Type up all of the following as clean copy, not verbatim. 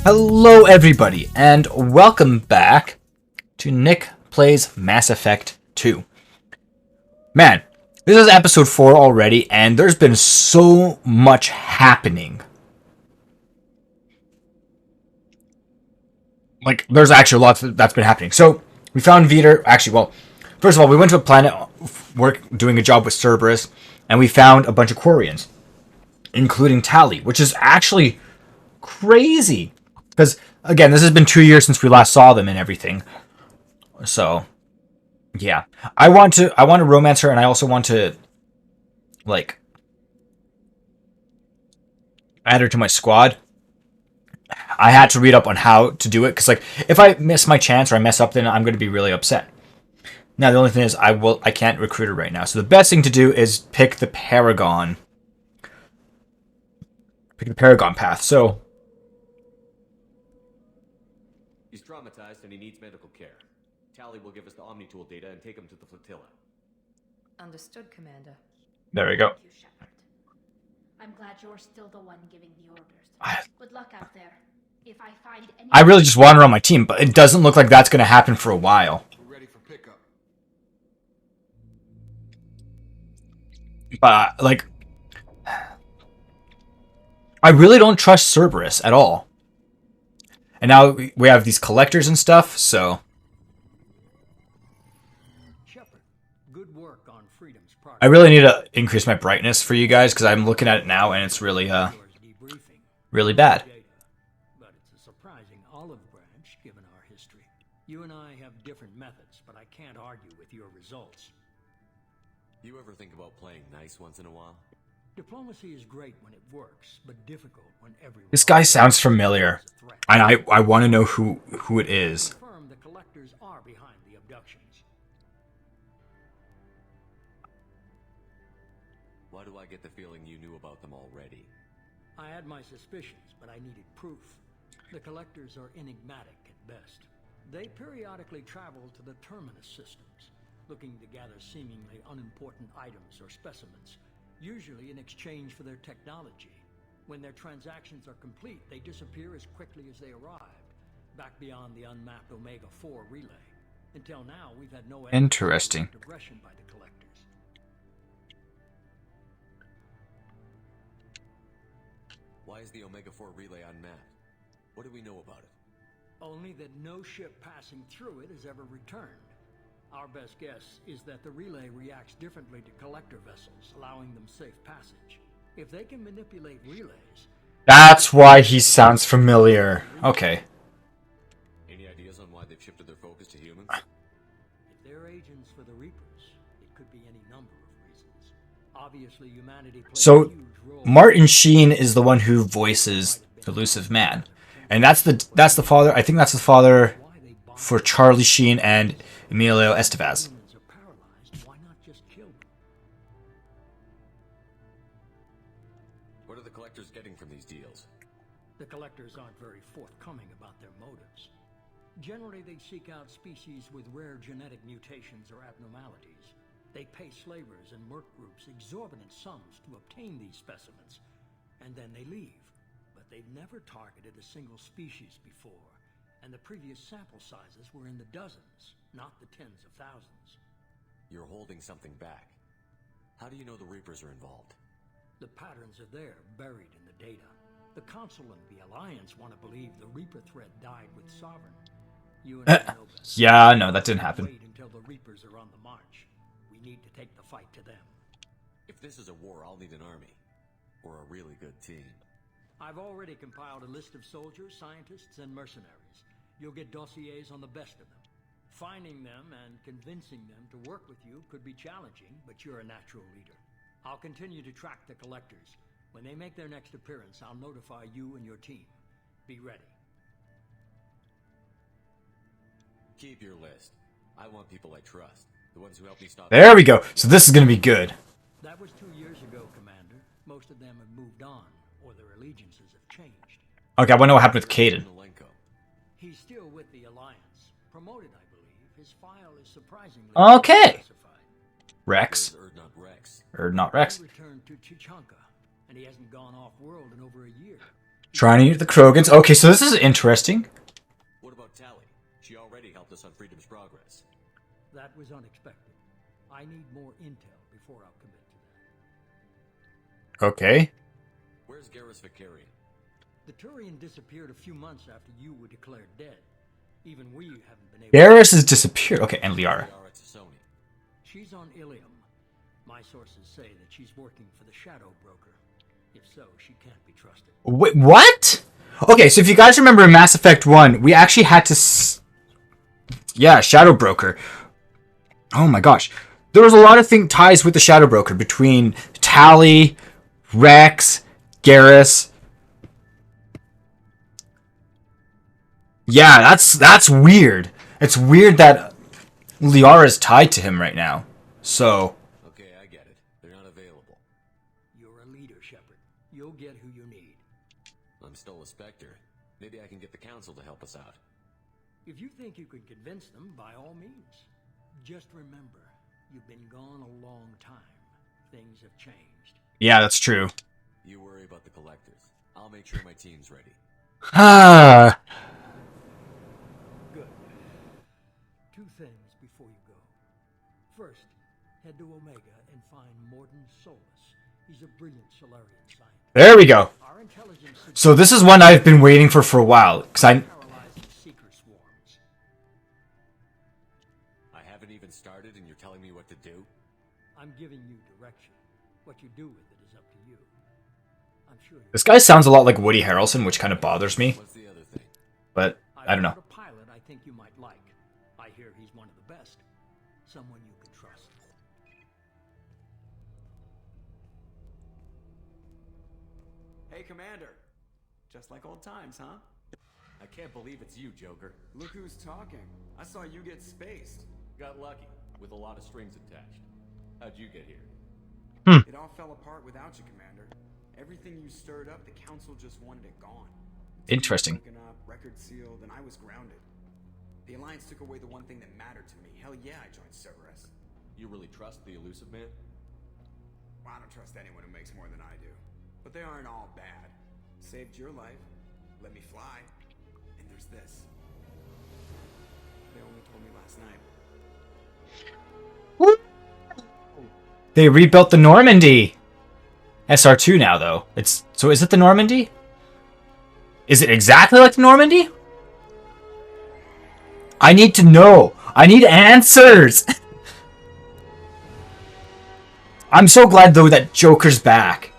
Hello, everybody, and welcome back to Nick Plays Mass Effect 2. Man, this is episode 4 already, and there's been so much happening. Like, there's actually lots that's been happening. So, we found Veter. Actually, well, first of all, we went to a planet doing a job with Cerberus, and we found a bunch of Quarians, including Tali, which is actually crazy. Because, again, this has been 2 years since we last saw them and everything. So, yeah. I want to romance her, and I also want to, like, add her to my squad. I had to read up on how to do it, because, like, if I miss my chance or I mess up, then I'm going to be really upset. Now, the only thing is, I can't recruit her right now. So the best thing to do is pick the Paragon. Pick the Paragon path. So, he's traumatized and he needs medical care. Tali will give us the Omnitool data and take him to the flotilla. Understood, Commander. there we go. Thank you, Shepard. I'm glad you're still the one giving the orders. Good luck out there. If I find any... I really just want her on my team, but it doesn't look like that's going to happen for a while. We're ready for pickup. But, like, I really don't trust Cerberus at all. And now we have these collectors and stuff, so... Shepard, good work on Freedom's progress. I really need to increase my brightness for you guys, because I'm looking at it now, and it's really, really bad. But it's a surprising olive branch, given our history. You and I have different methods, but I can't argue with your results. You ever think about playing nice once in a while? Diplomacy is great when it works, but difficult when everyone... This guy sounds familiar, and I want to know who it is. Confirm the collectors are behind the abductions. Why do I get the feeling you knew about them already? I had my suspicions, but I needed proof. The collectors are enigmatic at best. They periodically travel to the terminus systems, looking to gather seemingly unimportant items or specimens, usually in exchange for their technology. When their transactions are complete, they disappear as quickly as they arrived, back beyond the unmapped Omega-4 relay. Until now, we've had no Interesting. aggression by the collectors. Why is the Omega-4 relay unmapped? What do we know about it? Only that no ship passing through it has ever returned. Our best guess is that the relay reacts differently to collector vessels, allowing them safe passage. If they can manipulate relays... That's why he sounds familiar. Okay. Any ideas on why they've shifted their focus to humans? If they're agents for the Reapers, it could be any number of reasons. Obviously, humanity plays a So, huge role... Martin Sheen is the one who voices Elusive Man. And that's the father, I think that's the father for Charlie Sheen and Emilio Estevez. Humans are paralyzed, why not just kill them? What are the collectors getting from these deals? The collectors aren't very forthcoming about their motives. Generally, they seek out species with rare genetic mutations or abnormalities. They pay slavers and merc groups exorbitant sums to obtain these specimens, and then they leave. But they've never targeted a single species before, and the previous sample sizes were in the dozens, not the tens of thousands. You're holding something back. How do you know the Reapers are involved? The patterns are there, buried in the data. The Council and the Alliance want to believe the Reaper threat died with Sovereign. You and I know best. Yeah, no, that didn't happen. Wait until the Reapers are on the march. We need to take the fight to them. If this is a war, I'll need an army. Or a really good team. I've already compiled a list of soldiers, scientists, and mercenaries. You'll get dossiers on the best of them. Finding them and convincing them to work with you could be challenging, but you're a natural leader. I'll continue to track the collectors. When they make their next appearance, I'll notify you and your team. Be ready. Keep your list. I want people I trust. The ones who help me stop... There we go. So this is going to be good. That was 2 years ago, Commander. Most of them have moved on, or their allegiances have changed. Okay, I want to know what happened with Caden. He's still with the Alliance. Promoted, I believe. His file is surprisingly Okay. classified. Rex. Or not Rex. Or not Rex. He returned to Chichanka, and he hasn't gone off-world in over a year. Trying to eat the Krogans. Okay, so this is interesting. What about Tally? She already helped us on Freedom's Progress. That was unexpected. I need more intel before I'll commit to that. Okay. Where's Garrus Vicarian? The Turian disappeared a few months after you were declared dead. Even we haven't been able Garrus has disappeared. Okay, and Liara. Liara Tassoni. She's on Ilium. My sources say that she's working for the Shadow Broker. If so, she can't be trusted. Wait, what? Okay, so if you guys remember in Mass Effect 1, we actually had to... Yeah, Shadow Broker. Oh my gosh. There was a lot of ties with the Shadow Broker between Tally, Rex, Garrus. Yeah, that's weird. It's weird that Liara's tied to him right now. So... Okay, I get it. They're not available. You're a leader, Shepard. You'll get who you need. I'm still a Spectre. Maybe I can get the Council to help us out. If you think you can convince them, by all means. Just remember, you've been gone a long time. Things have changed. Yeah, that's true. You worry about the Collectors. I'll make sure my team's ready. Ah... Good. Two things before you go. First, head to Omega and find Mordin Solus. He's a brilliant Solarian scientist. There we go. Our intelligence So this is one I've been waiting for a while. Because I... paralyzed the Seeker swarms. I haven't even started and you're telling me what to do? I'm giving you direction. What you do with it is up to you. I'm sure you... This guy sounds a lot like Woody Harrelson, which kind of bothers me. What's the other thing? But, I don't know. found a pilot I think you might like. I hear he's one of the best. Someone you can trust. Hey, Commander. Just like old times, huh? I can't believe it's you, Joker. Look who's talking. I saw you get spaced. Got lucky, with a lot of strings attached. How'd you get here? It all fell apart without you, Commander. Everything you stirred up, the Council just wanted it gone. Interesting. Broken up, record sealed, and I was grounded. The Alliance took away the one thing that mattered to me. Hell yeah, I joined Cerberus. You really trust the Elusive Man? Well, I don't trust anyone who makes more than I do. But they aren't all bad. Saved your life, let me fly, and there's this. They only told me last night. They rebuilt the Normandy. SR2 now, though. So is it the Normandy? Is it exactly like the Normandy? I need to know. I need answers. I'm so glad, though, that Joker's back.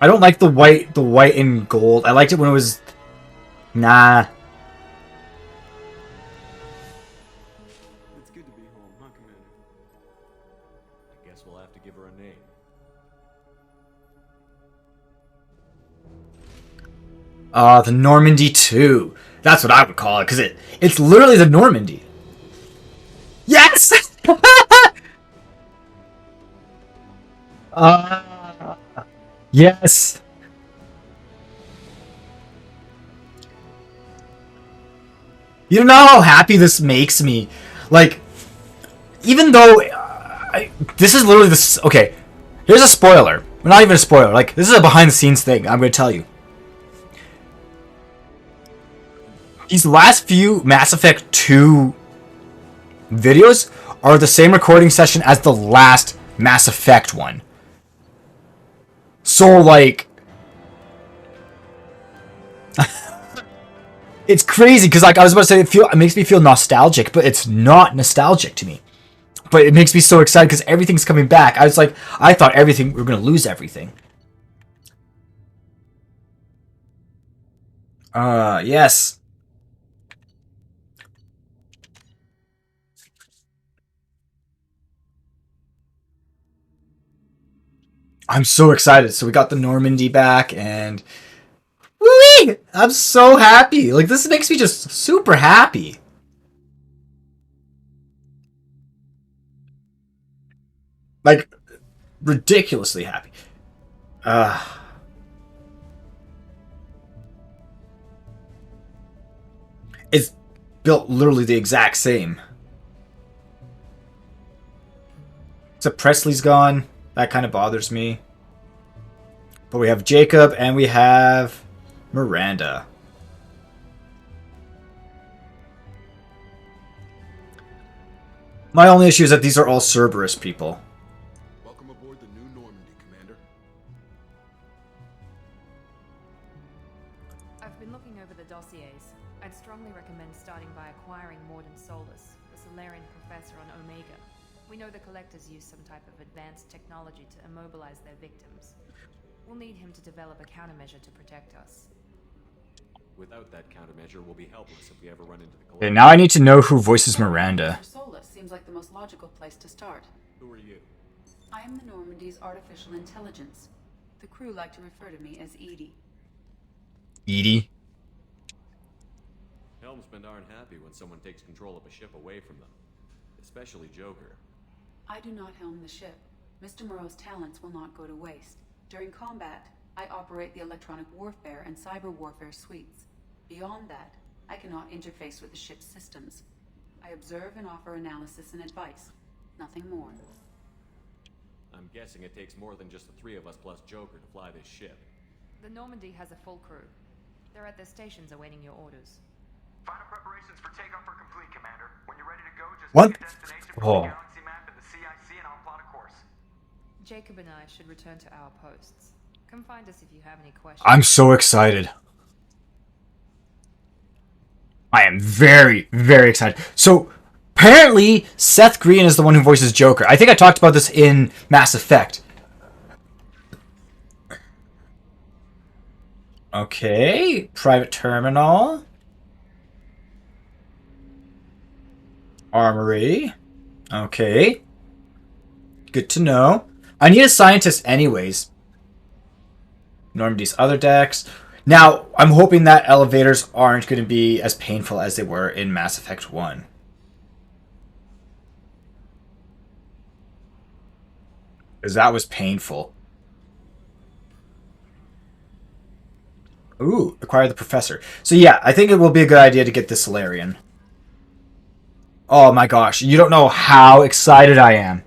I don't like the white and gold. I liked it when it was... Nah. It's good to be home, huh, Commander? I guess we'll have to give her a name. The Normandy 2. That's what I would call it, because it's literally the Normandy. Yes! Yes! You don't know how happy this makes me. Like, even though... this is literally this... Okay, here's a spoiler. Well, not even a spoiler. Like, this is a behind-the-scenes thing. I'm going to tell you. These last few Mass Effect 2 videos are the same recording session as the last Mass Effect one. So, like... it's crazy, because, like, I was about to say, it makes me feel nostalgic, but it's not nostalgic to me. But it makes me so excited, because everything's coming back. I was like, I thought we were going to lose everything. Yes. I'm so excited. So we got the Normandy back, and whee! I'm so happy. Like, this makes me just super happy. Like, ridiculously happy. It's built literally the exact same. Except Presley's gone. That kind of bothers me. But we have Jacob and we have Miranda. My only issue is that these are all Cerberus people. Welcome aboard the new Normandy, Commander. I've been looking over the dossiers. I'd strongly recommend starting by acquiring Morden Solus, the Solarian professor on Omega. We know the Collectors use some type of advanced technology to immobilize their victims. We'll need him to develop a countermeasure to protect us. Without that countermeasure, we'll be helpless if we ever run into the Okay, Collectors. now I need to know who voices Miranda. Solus seems like the most logical place to start. Who are you? I am the Normandy's artificial intelligence. The crew like to refer to me as Edie. Edie? Helmsmen aren't happy when someone takes control of a ship away from them. Especially Joker. I do not helm the ship. Mr. Moreau's talents will not go to waste. During combat, I operate the electronic warfare and cyber warfare suites. Beyond that, I cannot interface with the ship's systems. I observe and offer analysis and advice. Nothing more. I'm guessing it takes more than just the three of us plus Joker to fly this ship. The Normandy has a full crew. They're at their stations awaiting your orders. Final preparations for takeoff are complete, Commander. When you're ready to go, just What? pick a destination from Oh. the galaxy map and the CIC and I'll plot a course. Jacob and I should return to our posts. Come find us if you have any questions. I'm so excited. I am very, very excited. So, apparently, Seth Green is the one who voices Joker. I think I talked about this in Mass Effect. Okay, private terminal. Armory. Okay. Good to know. I need a scientist anyways. Normandy's other decks. Now, I'm hoping that elevators aren't going to be as painful as they were in Mass Effect 1. Because that was painful. Ooh, acquire the professor. So yeah, I think it will be a good idea to get the Solarian. Oh my gosh, you don't know how excited I am.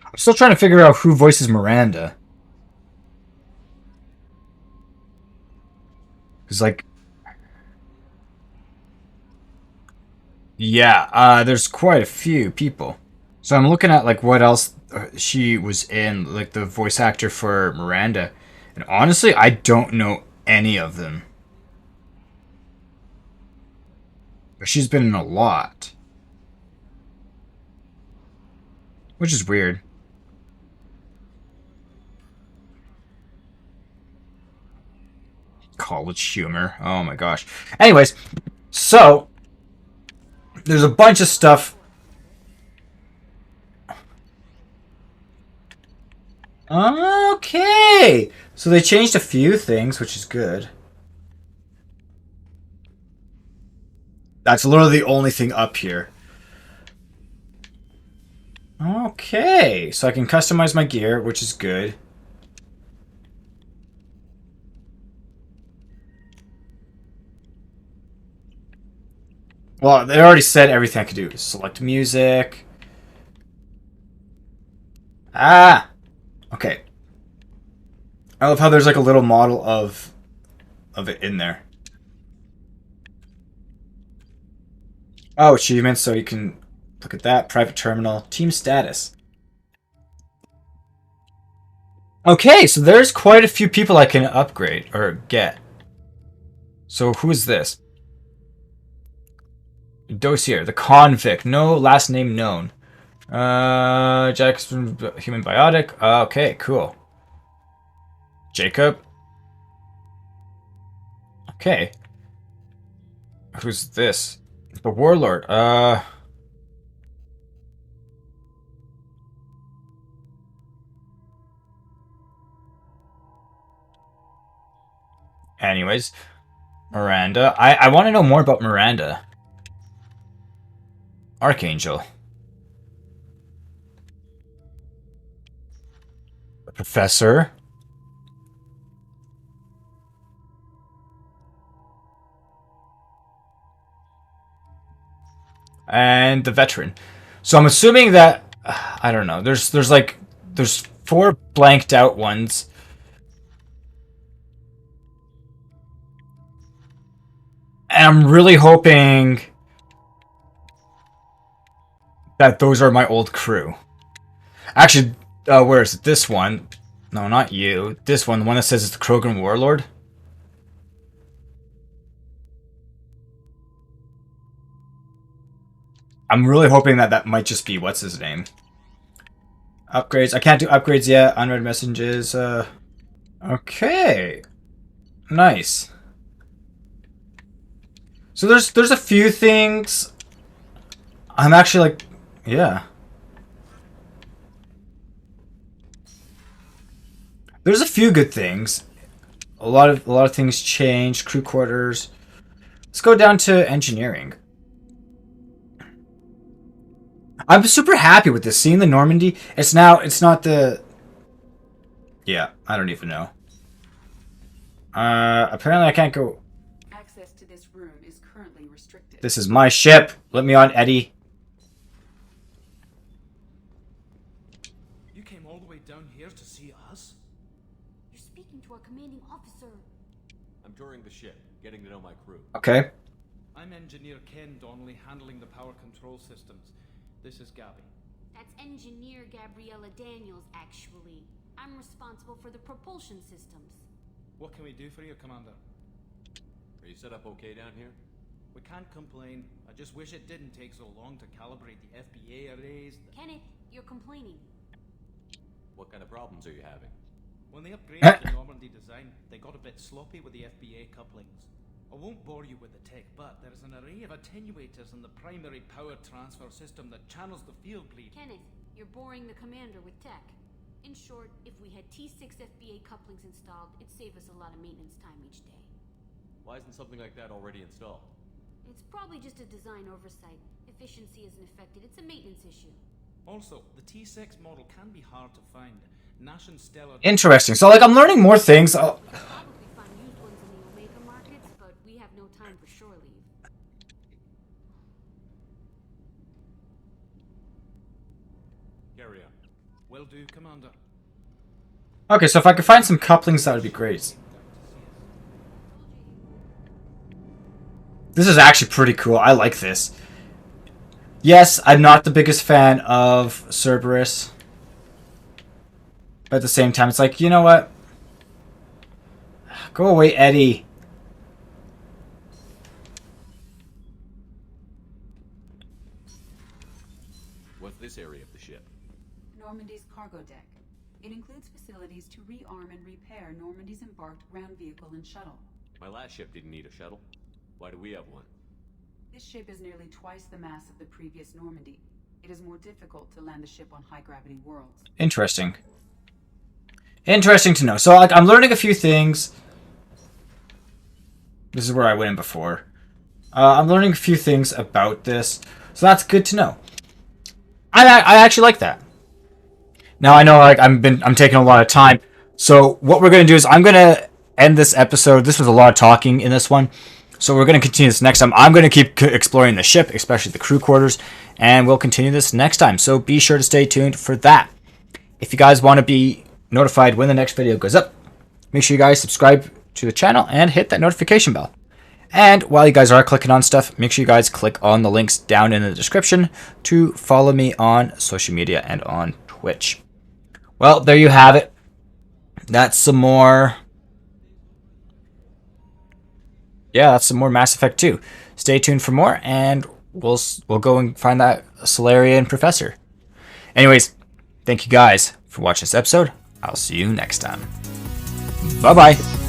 I'm still trying to figure out who voices Miranda. Because, like... Yeah, there's quite a few people. So I'm looking at, like, what else she was in, like, the voice actor for Miranda. And honestly, I don't know any of them. But she's been in a lot. Which is weird. College humor. Oh my gosh. Anyways, so there's a bunch of stuff. Okay. So they changed a few things, which is good. That's literally the only thing up here. Okay. So I can customize my gear, which is good. Well, they already said everything I could do. Select music. Ah! Okay. I love how there's like a little model of it in there. Oh, achievements, so you can look at that. Private terminal. Team status. Okay, so there's quite a few people I can upgrade or get. So who is this? Dossier, the convict. No last name known. Jackson, human biotic. Okay, cool. Jacob. Okay. Who's this? The warlord. Anyways, Miranda. I want to know more about Miranda. Archangel. The professor. and the veteran. So I'm assuming that I don't know. There's 4 blanked out ones. And I'm really hoping that those are my old crew. Actually, where is it? This one. No, not you. This one, the one that says it's the Krogan Warlord. I'm really hoping that that might just be, what's his name? Upgrades. I can't do upgrades yet. Unread messages. Okay. Nice. So there's a few things. I'm actually like, yeah. There's a few good things. A lot of things changed. Crew quarters. Let's go down to engineering. I'm super happy with this. Seeing the Normandy. It's not the... Yeah, I don't even know. Apparently I can't go... Access to this room is currently restricted. This is my ship. Let me on, Eddie. You came all the way down here to see us? You're speaking to our commanding officer. I'm touring the ship, getting to know my crew. Okay. I'm Engineer Ken Donnelly, handling the power control systems. This is Gabby. That's Engineer Gabriella Daniels, actually. I'm responsible for the propulsion systems. What can we do for you, Commander? Are you set up okay down here? We can't complain. I just wish it didn't take so long to calibrate the FBA arrays. Kenneth, you're complaining. What kind of problems are you having? When they upgraded the Normandy design, they got a bit sloppy with the FBA couplings. I won't bore you with the tech, but there's an array of attenuators in the primary power transfer system that channels the field bleed. Kenneth, you're boring the commander with tech. In short, if we had T6 FBA couplings installed, it'd save us a lot of maintenance time each day. Why isn't something like that already installed? It's probably just a design oversight. Efficiency isn't affected. It's a maintenance issue. Also, the T6 model can be hard to find. Nash and Stellar... Interesting. So, like, I'm learning more things. Probably find used ones in the Omega markets, but we have no time for shore leave. Carry on. Will do, Commander. Okay, so if I could find some couplings, that would be great. This is actually pretty cool. I like this. Yes, I'm not the biggest fan of Cerberus. But at the same time, it's like, you know what? Go away, Eddie. What's this area of the ship? Normandy's cargo deck. It includes facilities to rearm and repair Normandy's embarked ground vehicle and shuttle. My last ship didn't need a shuttle. Why do we have one? This ship is nearly twice the mass of the previous Normandy. It is more difficult to land the ship on high-gravity worlds. Interesting. Interesting to know. So, like, I'm learning a few things. This is where I went in before. I'm learning a few things about this. So that's good to know. I actually like that. Now, I know, like, I'm taking a lot of time. So, what we're going to do is I'm going to end this episode. This was a lot of talking in this one. So we're going to continue this next time. I'm going to keep exploring the ship, especially the crew quarters, and we'll continue this next time. So be sure to stay tuned for that. If you guys want to be notified when the next video goes up, make sure you guys subscribe to the channel and hit that notification bell. And while you guys are clicking on stuff, make sure you guys click on the links down in the description to follow me on social media and on Twitch. Well, there you have it. That's some more... Yeah, that's some more Mass Effect 2. Stay tuned for more, and we'll go and find that Solarian professor. Anyways, thank you guys for watching this episode. I'll see you next time. Bye-bye.